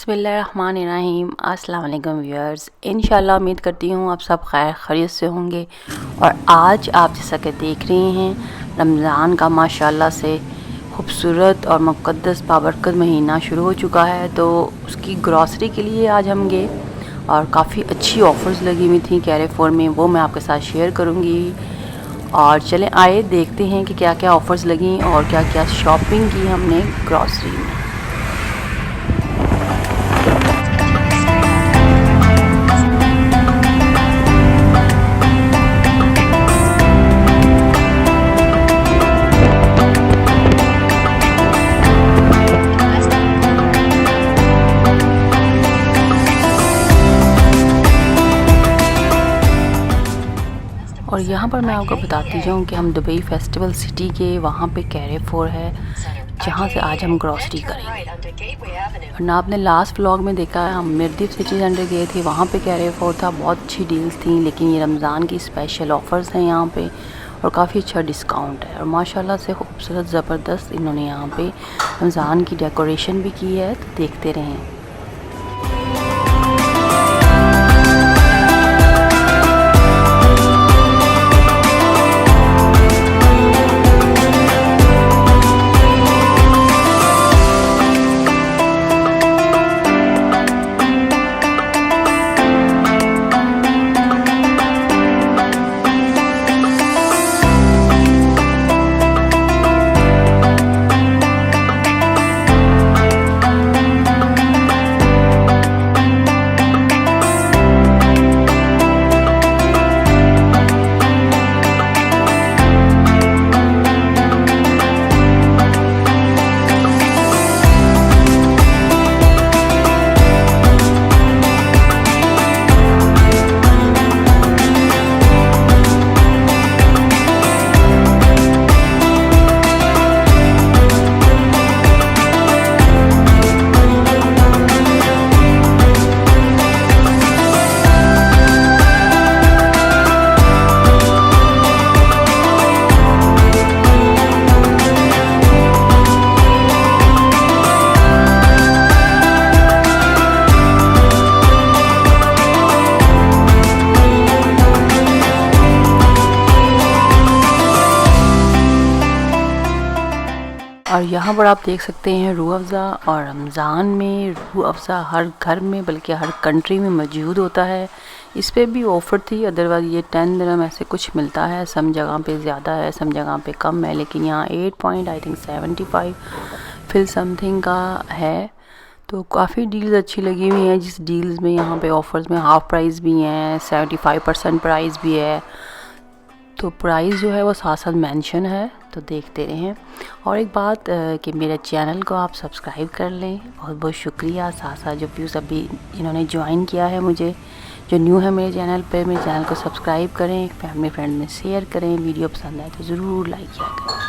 बिस्मिल्लाहिर्रहमानिर्रहीम। अस्सलाम वालेकुम व्यूअर्स। इंशाल्लाह उम्मीद करती हूँ आप सब खैर खैरियत से होंगे। और आज आप जैसा कि देख रहे हैं रमज़ान का माशाल्लाह से खूबसूरत और मुक़द्दस बाबरकत महीना शुरू हो चुका है, तो उसकी ग्रॉसरी के लिए आज हम गए और काफ़ी अच्छी ऑफ़र्स लगी हुई थी कैरेफोर में, वो मैं आपके साथ शेयर करूँगी। और चलें आए देखते हैं कि क्या क्या ऑफ़र्स लगी और क्या क्या शॉपिंग की हमने ग्रॉसरी में। और यहाँ पर मैं आपको बताती जाऊँ कि हम दुबई फेस्टिवल सिटी के वहाँ पे कैरेफोर है, जहाँ से आज हम ग्रॉसरी करेंगे। और ना आपने लास्ट व्लॉग में देखा है हम मिर्दिफ सिटी सेंटर गए थे, वहाँ पे कैरेफोर था, बहुत अच्छी डील्स थी। लेकिन ये रमज़ान की स्पेशल ऑफ़र्स हैं यहाँ पे और काफ़ी अच्छा डिस्काउंट है। और माशाल्लाह से खूबसूरत ज़बरदस्त इन्होंने यहाँ पे रमज़ान की डेकोरेशन भी की है, तो देखते रहें। और यहाँ पर आप देख सकते हैं रूह अफ़ज़ा। और रमज़ान में रूह अफ़ज़ा हर घर में बल्कि हर कंट्री में मौजूद होता है। इस पर भी ऑफ़र थी, अदरवाइज़ ये 10 दिरहम ऐसे कुछ मिलता है। सम जगह पे ज़्यादा है, सम जगह पे कम है, लेकिन यहाँ 8.75 फिल समथिंग का है। तो काफ़ी डील्स अच्छी लगी हुई हैं, जिस डील्स में यहाँ पे ऑफ़र्स में हाफ़ प्राइस भी हैं, 75% प्राइस भी है। तो प्राइस जो है वो साथ साथ मेंशन है, तो देखते रहें। और एक बात कि मेरे चैनल को आप सब्सक्राइब कर लें, बहुत बहुत शुक्रिया। साथ साथ जो व्यूज़ अभी इन्होंने ज्वाइन किया है, मुझे जो न्यू है मेरे चैनल पे, मेरे चैनल को सब्सक्राइब करें, फैमिली फ्रेंड में शेयर करें, वीडियो पसंद आए तो ज़रूर लाइक किया करें।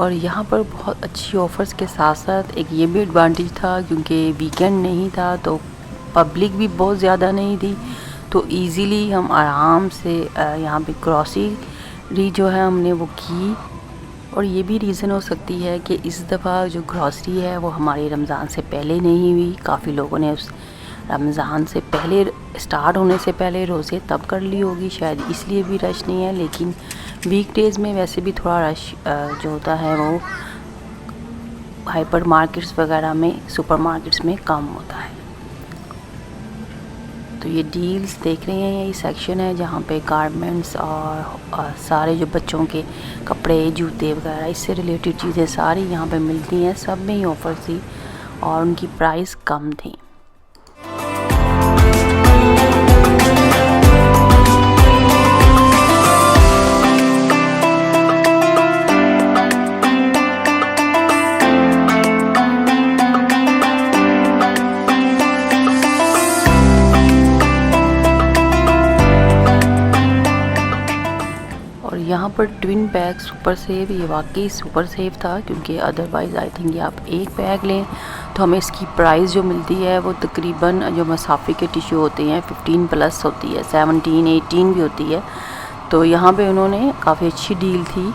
और यहाँ पर बहुत अच्छी ऑफ़र्स के साथ साथ एक ये भी एडवांटेज था क्योंकि वीकेंड नहीं था तो पब्लिक भी बहुत ज़्यादा नहीं थी, तो इजीली हम आराम से यहाँ पे ग्रॉसरी जो है हमने वो की। और ये भी रीज़न हो सकती है कि इस दफ़ा जो ग्रॉसरी है वो हमारी रमज़ान से पहले नहीं हुई। काफ़ी लोगों ने उस रमज़ान से पहले स्टार्ट होने से पहले रोज़े तब कर ली होगी, शायद इसलिए भी रश नहीं है। लेकिन वीकडेज़ में वैसे भी थोड़ा रश जो होता है वो हाइपर मार्केट्स वगैरह में, सुपर मार्केट्स में कम होता है। तो ये डील्स देख रहे हैं, ये सेक्शन है जहाँ पे गारमेंट्स और सारे जो बच्चों के कपड़े, जूते वगैरह इससे रिलेटेड चीज़ें सारी यहाँ पे मिलती हैं। सब में ही ऑफ़र थी और उनकी प्राइस कम थी। यहाँ पर ट्विन बैग सुपर सेव, ये वाकई सुपर सेव था क्योंकि अदरवाइज़ आई थिंक ये आप एक बैग लें तो हमें इसकी प्राइस जो मिलती है वो तकरीबन, जो मसाफ़ी के टिश्यू होते हैं 15 प्लस होती है, 17, 18 भी होती है। तो यहाँ पे उन्होंने काफ़ी अच्छी डील थी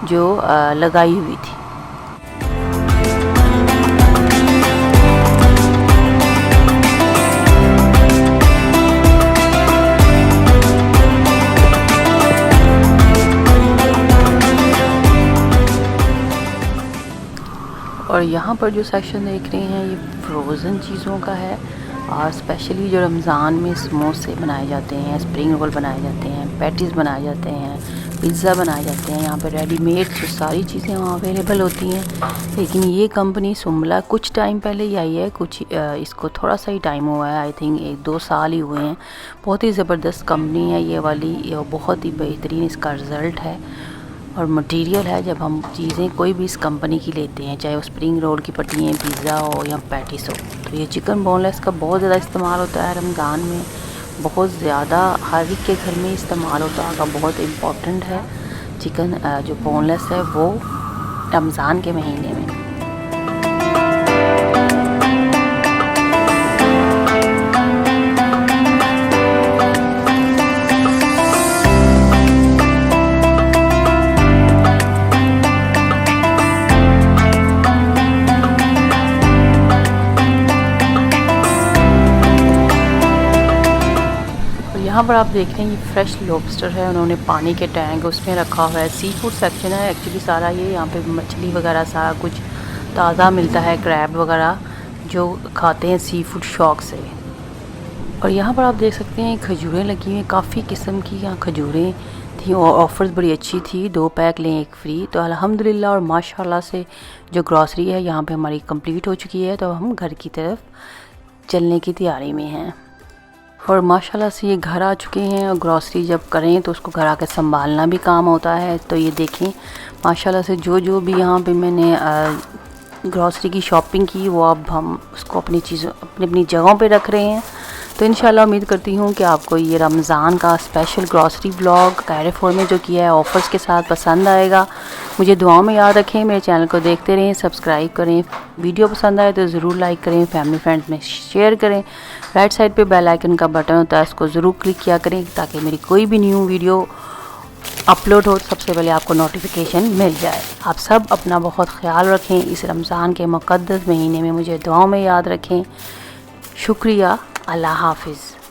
जो लगाई हुई थी। और यहाँ पर जो सेक्शन देख रहे हैं ये फ्रोज़न चीज़ों का है और स्पेशली जो रमज़ान में समोसे बनाए जाते हैं, स्प्रिंग रोल बनाए जाते हैं, पैटीज़ बनाए जाते हैं, पिज़्ज़ा बनाए जाते हैं। यहाँ पर रेडीमेड जो सारी चीज़ें वहाँ अवेलेबल होती हैं। लेकिन ये कंपनी सुमला कुछ टाइम पहले ही आई है, इसको थोड़ा सा ही टाइम हुआ है, आई थिंक 1-2 साल ही हुए हैं। बहुत ही ज़बरदस्त कंपनी है ये वाली, ये बहुत ही बेहतरीन इसका रिज़ल्ट है और मटेरियल है। जब हम चीज़ें कोई भी इस कंपनी की लेते हैं, चाहे वो स्प्रिंग रोल की पट्टियाँ, पिज़्ज़ा हो या पैटीस हो, तो ये चिकन बोनलेस का बहुत ज़्यादा इस्तेमाल होता है रमज़ान में, बहुत ज़्यादा हर एक के घर में इस्तेमाल होता है, बहुत इम्पोर्टेंट है। चिकन जो बोनलेस है वो रमज़ान के महीने में। यहाँ पर आप देख रहे हैं ये फ्रेश लॉबस्टर है, उन्होंने पानी के टैंक उसमें रखा हुआ है। सी फूड सेक्शन है एक्चुअली सारा ये, यहाँ पे मछली वगैरह सारा कुछ ताज़ा मिलता है, क्रैब वगैरह जो खाते हैं सी फूड शौक से। और यहाँ पर आप देख सकते हैं खजूरें लगी हुई हैं, काफ़ी किस्म की यहाँ खजूरें थी और ऑफ़र्स बड़ी अच्छी थी, 2 पैक लें 1 फ्री। तो अल्हम्दुलिल्लाह और माशाल्लाह से जो ग्रॉसरी है यहाँ पे हमारी कंप्लीट हो चुकी है, तो हम घर की तरफ चलने की तैयारी में हैं। और माशाल्लाह से ये घर आ चुके हैं और ग्रॉसरी जब करें तो उसको घर आकर संभालना भी काम होता है। तो ये देखें माशाल्लाह से जो भी यहाँ पे मैंने ग्रॉसरी की शॉपिंग की वो अब हम उसको अपनी चीज़ों अपनी जगहों पे रख रहे हैं। तो इंशाल्लाह उम्मीद करती हूँ कि आपको ये रमज़ान का स्पेशल ग्रॉसरी व्लॉग कैरेफोर में जो किया है ऑफ़र्स के साथ पसंद आएगा। मुझे दुआओं में याद रखें, मेरे चैनल को देखते रहें, सब्सक्राइब करें। वीडियो पसंद आए तो ज़रूर लाइक करें, फैमिली फ्रेंड्स में शेयर करें। राइट साइड पे बेल आइकन का बटन होता है, उसको ज़रूर क्लिक किया करें ताकि मेरी कोई भी न्यू वीडियो अपलोड हो सबसे पहले आपको नोटिफिकेशन मिल जाए। आप सब अपना बहुत ख्याल रखें, इस रमज़ान के मुक़द्दस महीने में मुझे दुआओं में याद रखें। शुक्रिया, अल्लाह हाफ़िज़।